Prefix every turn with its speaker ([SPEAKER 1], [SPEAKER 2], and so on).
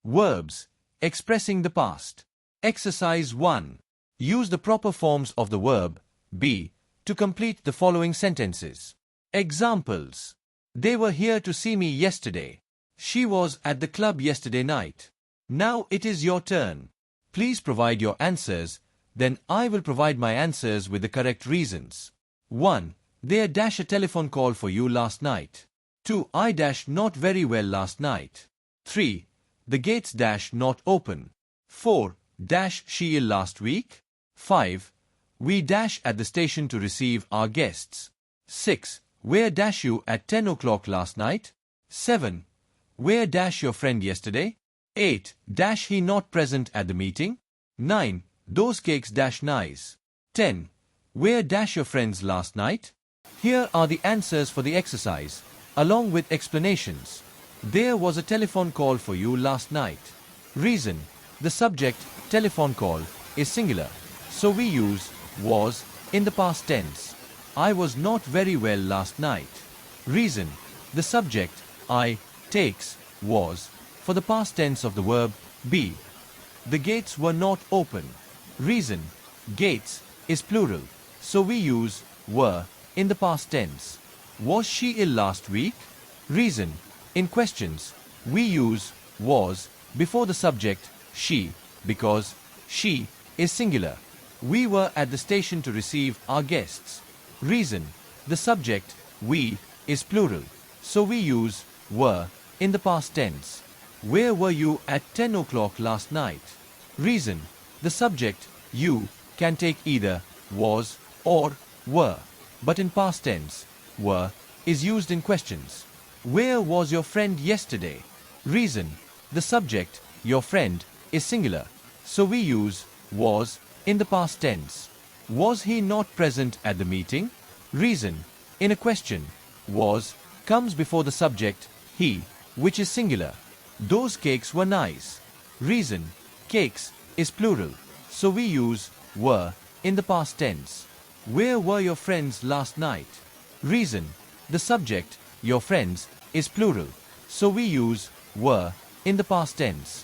[SPEAKER 1] Verbs, expressing the past. Exercise 1. Use the proper forms of the verb be to complete the following sentences. Examples. They were here to see me yesterday. She was at the club yesterday night. Now it is your turn. Please provide your answers, then I will provide my answers with the correct reasons. 1. They dash a telephone call for you last night. 2. I dash not very well last night. 3. The gates dash not open. 4. Dash she ill last week. 5. We dash at the station to receive our guests. 6. Where dash you at 10 o'clock last night? 7. Where dash your friend yesterday? 8. Dash he not present at the meeting? 9. Those cakes dash nice. 10. Where dash your friends last night? Here are the answers for the exercise, along with explanations. There was a telephone call for you last night. Reason. The subject, telephone call, is singular, so we use was in the past tense. I was not very well last night. Reason. The subject, I, takes, was, for the past tense of the verb be. The gates were not open. Reason. Gates is plural, so we use were in the past tense. Was she ill last week? Reason. In questions, we use was before the subject she because she is singular. We were at the station to receive our guests. Reason. The subject we is plural, so we use were in the past tense. Where were you at 10 o'clock last night? Reason. The subject you can take either was or were, but in past tense, were is used in questions. Where was your friend yesterday? Reason. The subject, your friend, is singular, so we use was in the past tense. Was he not present at the meeting? Reason. In a question, was comes before the subject he, which is singular. Those cakes were nice. Reason. Cakes is plural, so we use were in the past tense. Where were your friends last night? Reason. The subject, your friends, is plural, so we use were in the past tense.